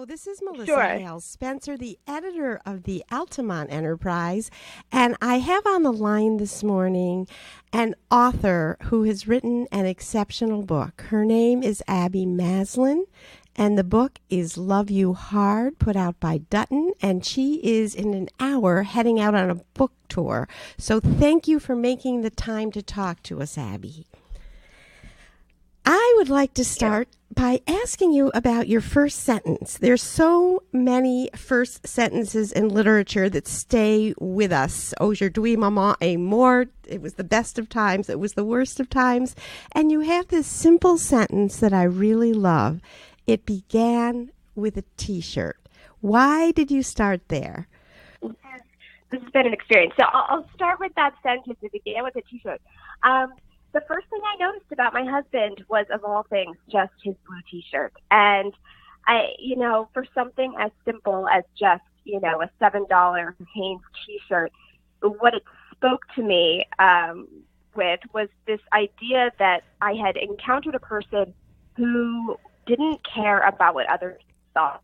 Hello, this is Melissa Sure. Hale Spencer, the editor of the Altamont Enterprise, and I have on the line this morning an author who has written an exceptional book. Her name is Abby Maslin, and the book is Love You Hard, put out by Dutton, and she is in an hour heading out on a book tour. So thank you for making the time to talk to us, Abby. I would like to start by asking you about your first sentence. There's so many first sentences in literature that stay with us. Aujourd'hui, maman est morte. It was the best of times. It was the worst of times. And you have this simple sentence that I really love. It began with a T-shirt. Why did you start there? This has been an experience. So I'll start with that sentence. It began with a T-shirt. The first thing I noticed about my husband was, of all things, just his blue T-shirt. And for something as simple as just, a $7 Hanes T-shirt, what it spoke to me with was this idea that I had encountered a person who didn't care about what others thought.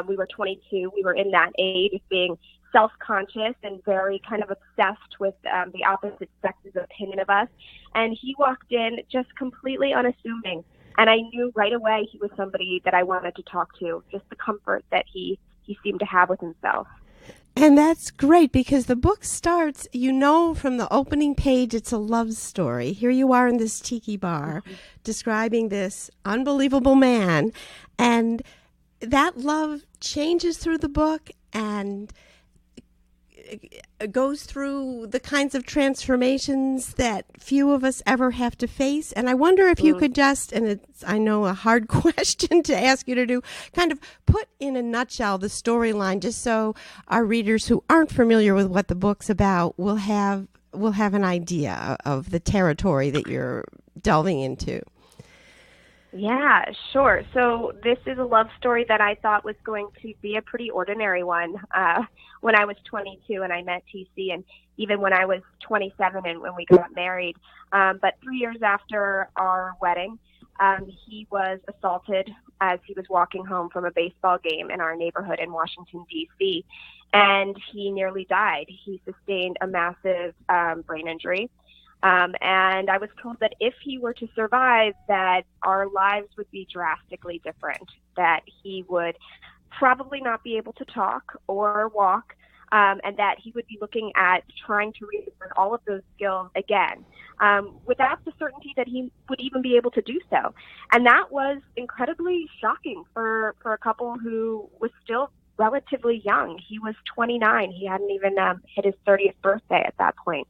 We were 22. We were in that age of being self-conscious and very kind of obsessed with the opposite sex's opinion of us. And he walked in just completely unassuming. And I knew right away he was somebody that I wanted to talk to, just the comfort that he seemed to have with himself. And that's great because the book starts, from the opening page, it's a love story. Here you are in this tiki bar describing this unbelievable man. And that love changes through the book and goes through the kinds of transformations that few of us ever have to face. And I wonder if you could just, and it's, I know, a hard question to ask you to do, kind of put in a nutshell the storyline, just so our readers who aren't familiar with what the book's about will have an idea of the territory that you're delving into. Yeah, sure. So this is a love story that I thought was going to be a pretty ordinary one when I was 22 and I met TC, and even when I was 27 and when we got married. But 3 years after our wedding, he was assaulted as he was walking home from a baseball game in our neighborhood in Washington, D.C., and he nearly died. He sustained a massive brain injury. And I was told that if he were to survive, that our lives would be drastically different, that he would probably not be able to talk or walk, and that he would be looking at trying to relearn all of those skills again, without the certainty that he would even be able to do so. And that was incredibly shocking for a couple who was still relatively young. He was 29. He hadn't even hit his 30th birthday at that point.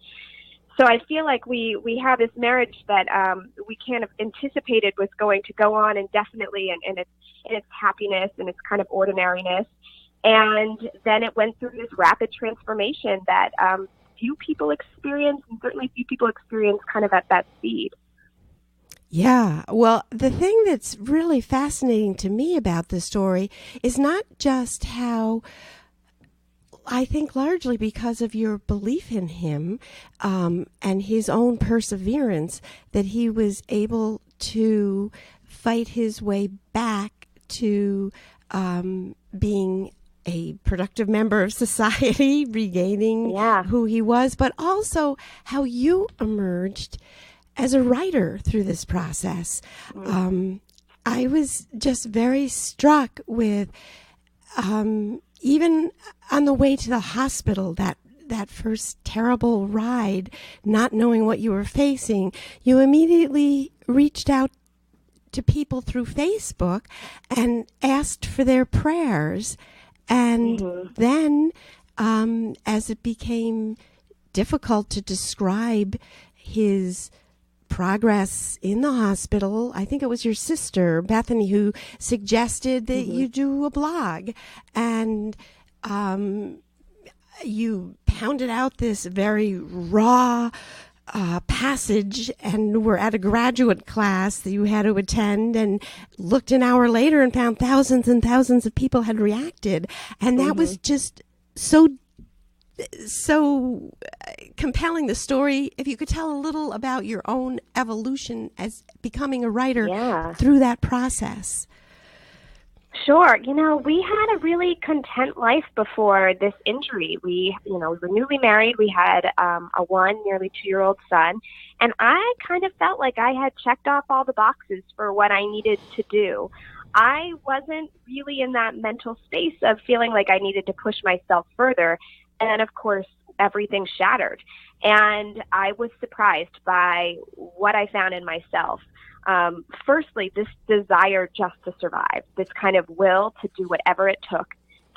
So I feel like we have this marriage that we kind of anticipated was going to go on indefinitely in its happiness and its kind of ordinariness. And then it went through this rapid transformation that few people experience, and certainly few people experience kind of at that speed. Yeah, well, the thing that's really fascinating to me about this story is not just how, I think largely because of your belief in him and his own perseverance, that he was able to fight his way back to being a productive member of society, regaining who he was, but also how you emerged as a writer through this process. I was just very struck with even on the way to the hospital, that first terrible ride, not knowing what you were facing, you immediately reached out to people through Facebook and asked for their prayers. And then, as it became difficult to describe his progress in the hospital, I think it was your sister, Bethany, who suggested that you do a blog. And you pounded out this very raw passage, and were at a graduate class that you had to attend, and looked an hour later and found thousands and thousands of people had reacted. And that was just so compelling, the story. If you could tell a little about your own evolution as becoming a writer through that process. Sure. We had a really content life before this injury. We were newly married. We had nearly 2-year-old son. And I kind of felt like I had checked off all the boxes for what I needed to do. I wasn't really in that mental space of feeling like I needed to push myself further. And of course, everything shattered. And I was surprised by what I found in myself. Firstly, this desire just to survive, this kind of will to do whatever it took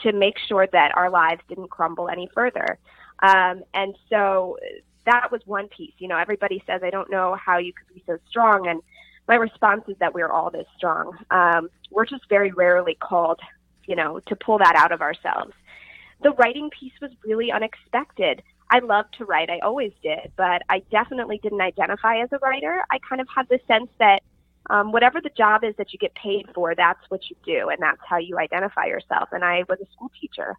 to make sure that our lives didn't crumble any further. And so that was one piece. Everybody says, I don't know how you could be so strong. And my response is that we're all this strong. We're just very rarely called, to pull that out of ourselves. The writing piece was really unexpected. I love to write. I always did, but I definitely didn't identify as a writer. I kind of had the sense that whatever the job is that you get paid for, that's what you do, and that's how you identify yourself. And I was a school teacher.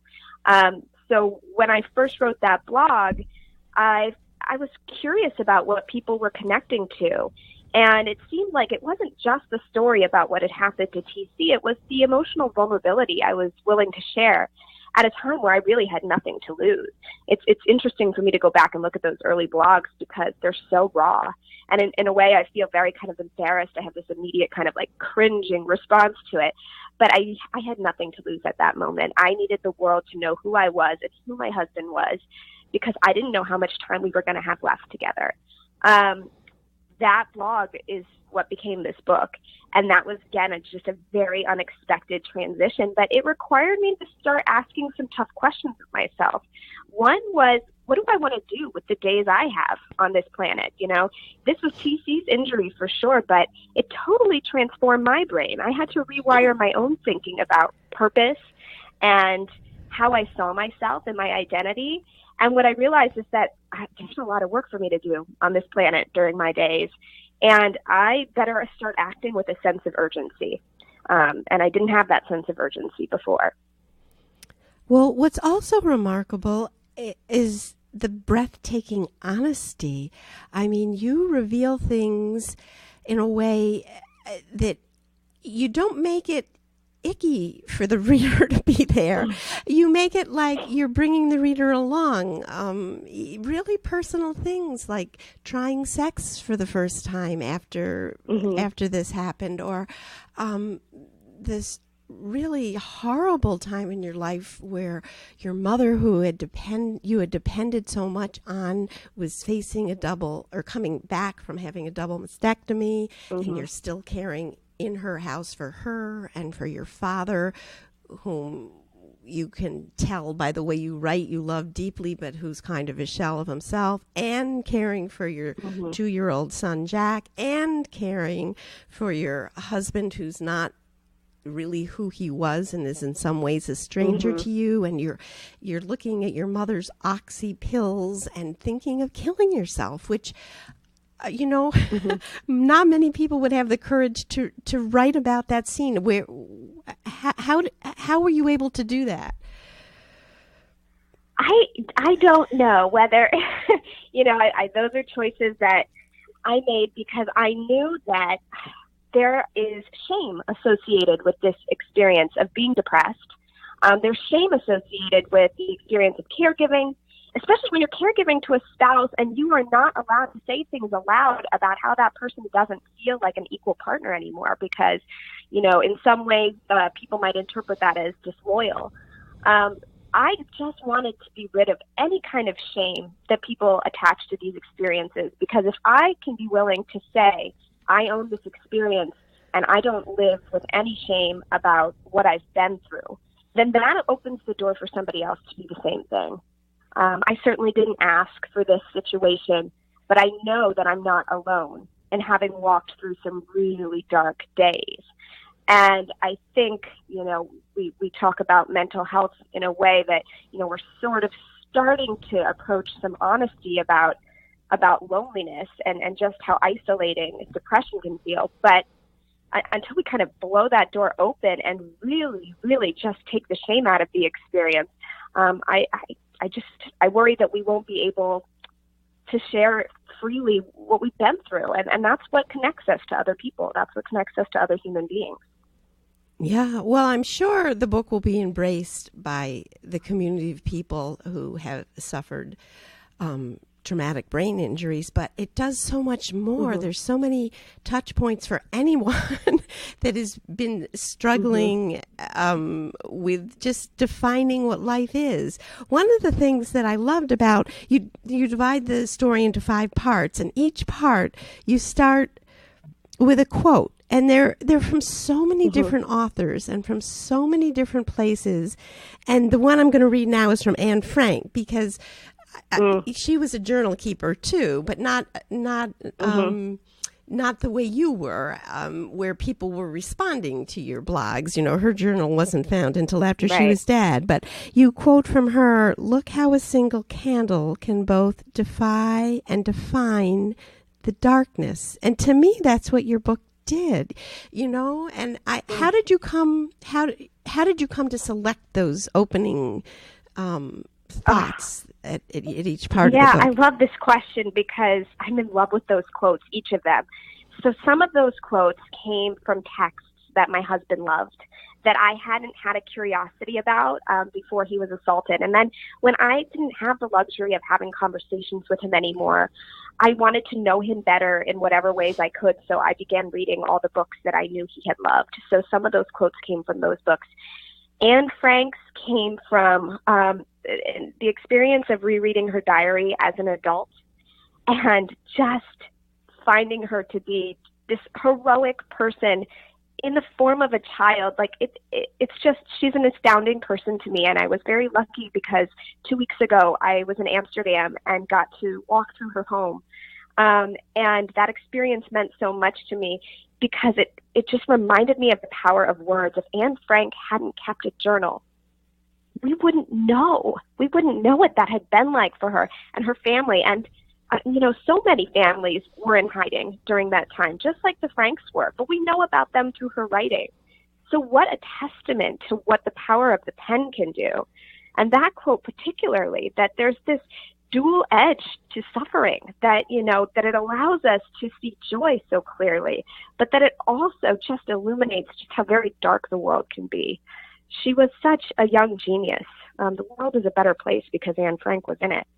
So when I first wrote that blog, I was curious about what people were connecting to. And it seemed like it wasn't just the story about what had happened to TC. It was the emotional vulnerability I was willing to share at a time where I really had nothing to lose. It's interesting for me to go back and look at those early blogs because they're so raw. And in a way, I feel very kind of embarrassed. I have this immediate kind of like cringing response to it. But I had nothing to lose at that moment. I needed the world to know who I was and who my husband was because I didn't know how much time we were going to have left together. That blog is what became this book. And that was, again, just a very unexpected transition. But it required me to start asking some tough questions of myself. One was, what do I want to do with the days I have on this planet? This was TC's injury for sure, but it totally transformed my brain. I had to rewire my own thinking about purpose and how I saw myself and my identity. And what I realized is that there's a lot of work for me to do on this planet during my days. And I better start acting with a sense of urgency. And I didn't have that sense of urgency before. Well, what's also remarkable is the breathtaking honesty. I mean, you reveal things in a way that you don't make it icky for the reader to be there. You make it like you're bringing the reader along. Really personal things like trying sex for the first time after this happened, or this really horrible time in your life where your mother, who you had depended so much on, was facing coming back from having a double mastectomy, and you're still caring in her house for her and for your father, whom you can tell by the way you write you love deeply, but who's kind of a shell of himself, and caring for your 2-year-old son, Jack, and caring for your husband, who's not really who he was and is in some ways a stranger to you, and you're looking at your mother's oxy pills and thinking of killing yourself, which not many people would have the courage to write about that scene. How were you able to do that? I don't know whether, those are choices that I made because I knew that there is shame associated with this experience of being depressed. There's shame associated with the experience of caregiving, especially when you're caregiving to a spouse and you are not allowed to say things aloud about how that person doesn't feel like an equal partner anymore because, in some ways, people might interpret that as disloyal. I just wanted to be rid of any kind of shame that people attach to these experiences, because if I can be willing to say, I own this experience and I don't live with any shame about what I've been through, then that opens the door for somebody else to do the same thing. I certainly didn't ask for this situation, but I know that I'm not alone in having walked through some really dark days. And I think, we talk about mental health in a way that, we're sort of starting to approach some honesty about loneliness and just how isolating depression can feel. But until we kind of blow that door open and really, really just take the shame out of the experience, I worry that we won't be able to share freely what we've been through. And that's what connects us to other people. That's what connects us to other human beings. Yeah, well, I'm sure the book will be embraced by the community of people who have suffered traumatic brain injuries, but it does so much more. Mm-hmm. There's so many touch points for anyone that has been struggling with just defining what life is. One of the things that I loved about you divide the story into 5 parts, and each part you start with a quote. And they're from so many different authors and from so many different places. And the one I'm going to read now is from Anne Frank, because she was a journal keeper too, but not the way you were, where people were responding to your blogs. You know, her journal wasn't found until after she was dead. But you quote from her, "Look how a single candle can both defy and define the darkness." And to me, that's what your book did, you know. And how did you come to select those opening thoughts at each part of the book? I love this question because I'm in love with those quotes, each of them. So some of those quotes came from texts that my husband loved that I hadn't had a curiosity about before he was assaulted. And then when I didn't have the luxury of having conversations with him anymore, I wanted to know him better in whatever ways I could. So I began reading all the books that I knew he had loved. So some of those quotes came from those books. Anne Frank's came from the experience of rereading her diary as an adult and just finding her to be this heroic person in the form of a child. Like it's just, she's an astounding person to me. And I was very lucky because 2 weeks ago I was in Amsterdam and got to walk through her home. And that experience meant so much to me because it just reminded me of the power of words. If Anne Frank hadn't kept a journal, we wouldn't know. We wouldn't know what that had been like for her and her family. And, so many families were in hiding during that time, just like the Franks were. But we know about them through her writing. So what a testament to what the power of the pen can do. And that quote particularly, that there's this dual edge to suffering, that it allows us to see joy so clearly, but that it also just illuminates just how very dark the world can be. She was such a young genius. The world is a better place because Anne Frank was in it.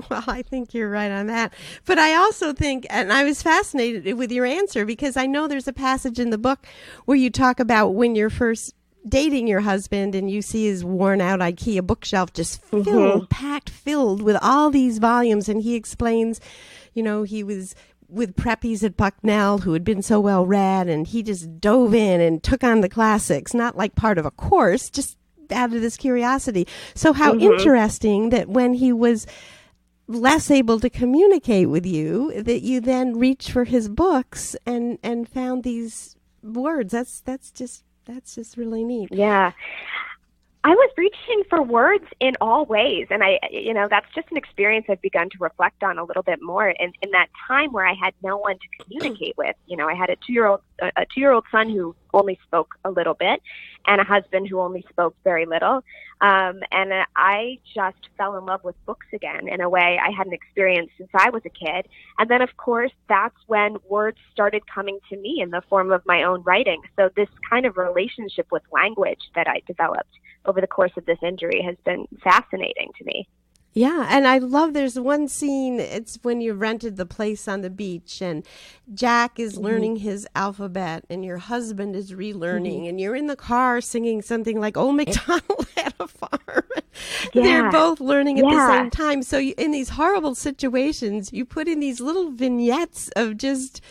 Well, I think you're right on that. But I also think, and I was fascinated with your answer, because I know there's a passage in the book where you talk about when you're first dating your husband and you see his worn out IKEA bookshelf just filled with all these volumes. And he explains, he was with preppies at Bucknell who had been so well read, and he just dove in and took on the classics, not like part of a course, just out of this curiosity. So how interesting that when he was less able to communicate with you, that you then reached for his books and found these words. That's just really neat. Yeah. I was reaching for words in all ways. And that's just an experience I've begun to reflect on a little bit more. And in that time where I had no one to communicate with, I had a two-year-old son who only spoke a little bit and a husband who only spoke very little. And I just fell in love with books again in a way I hadn't experienced since I was a kid. And then, of course, that's when words started coming to me in the form of my own writing. So this kind of relationship with language that I developed over the course of this injury has been fascinating to me. Yeah, and I love, there's one scene, it's when you rented the place on the beach and Jack is learning his alphabet and your husband is relearning and you're in the car singing something like Old MacDonald had a farm. Yeah. They're both learning at the same time. So in these horrible situations, you put in these little vignettes of just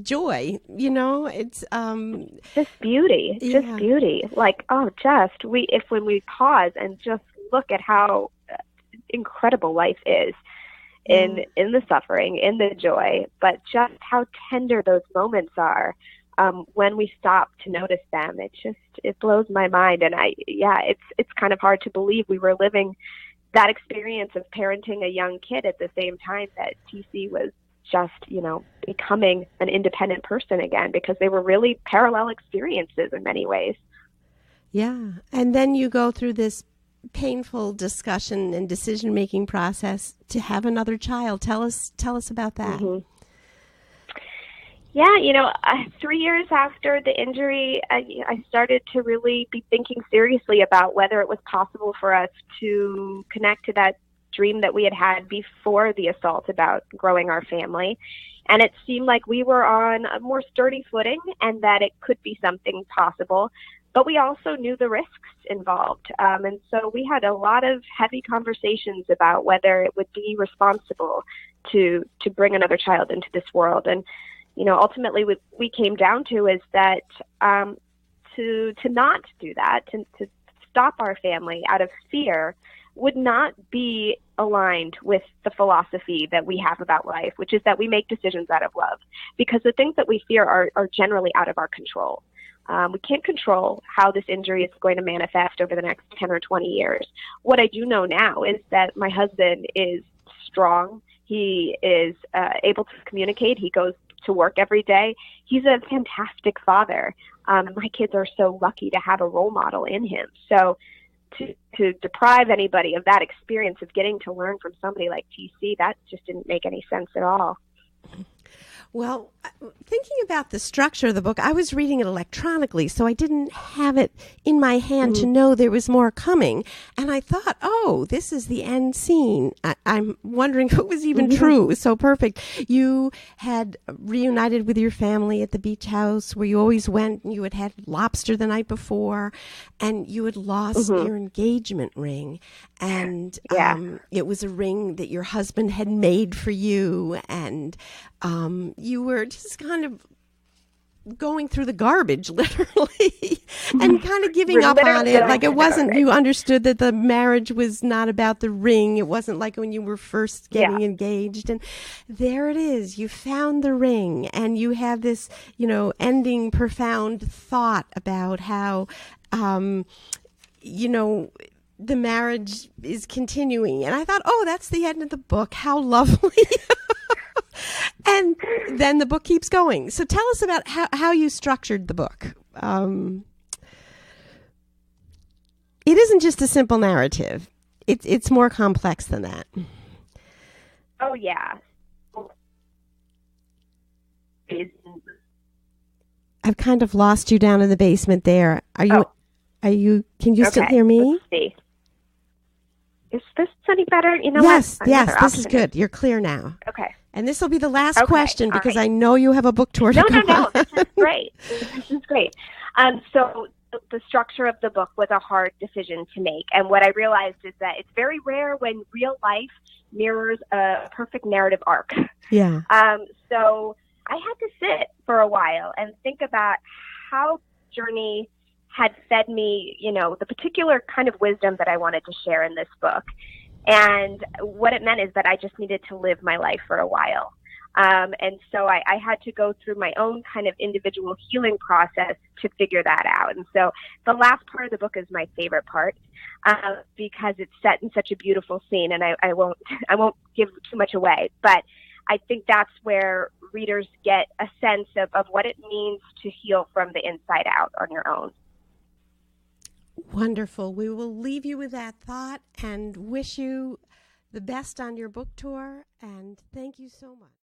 joy, it's just beauty, just beauty. Like, when we pause and just look at how incredible life is in the suffering, in the joy, but just how tender those moments are when we stop to notice them. It blows my mind. And it's kind of hard to believe we were living that experience of parenting a young kid at the same time that TC was just, becoming an independent person again, because they were really parallel experiences in many ways. Yeah. And then you go through this painful discussion and decision-making process to have another child. Tell us about that. Yeah, 3 years after the injury, I started to really be thinking seriously about whether it was possible for us to connect to that dream that we had had before the assault about growing our family. And it seemed like we were on a more sturdy footing and that it could be something possible. But we also knew the risks involved. And so we had a lot of heavy conversations about whether it would be responsible to bring another child into this world. And ultimately what we came down to is that to not do that, to stop our family out of fear, would not be aligned with the philosophy that we have about life, which is that we make decisions out of love, because the things that we fear are generally out of our control. We can't control how this injury is going to manifest over the next 10 or 20 years. What I do know now is that my husband is strong. He is able to communicate. He goes to work every day. He's a fantastic father. My kids are so lucky to have a role model in him. So to deprive anybody of that experience of getting to learn from somebody like TC, that just didn't make any sense at all. Well, thinking about the structure of the book, I was reading it electronically, so I didn't have it in my hand to know there was more coming. And I thought, oh, this is the end scene. I'm wondering if it was even true. It was so perfect. You had reunited with your family at the beach house where you always went, and you had had lobster the night before, and you had lost your engagement ring. And it was a ring that your husband had made for you, and you were just kind of going through the garbage, literally, and kind of giving up on it. Like it wasn't, you understood that the marriage was not about the ring. It wasn't like when you were first getting engaged. And there it is. You found the ring, and you have this, ending profound thought about how, the marriage is continuing. And I thought, oh, that's the end of the book. How lovely. And then the book keeps going. So tell us about how you structured the book. It isn't just a simple narrative. It's more complex than that. Oh, yeah. I've kind of lost you down in the basement there. Can you still hear me? Let's see. Is this any better? Yes, this is good. You're clear now. Okay. And this will be the last question because I know you have a book tour to go No, this is great. This is great. So the structure of the book was a hard decision to make. And what I realized is that it's very rare when real life mirrors a perfect narrative arc. Yeah. So I had to sit for a while and think about how journey had fed me, the particular kind of wisdom that I wanted to share in this book. And what it meant is that I just needed to live my life for a while. And so I had to go through my own kind of individual healing process to figure that out. And so the last part of the book is my favorite part because it's set in such a beautiful scene, and I won't give too much away, but I think that's where readers get a sense of what it means to heal from the inside out on your own. Wonderful. We will leave you with that thought and wish you the best on your book tour. And thank you so much.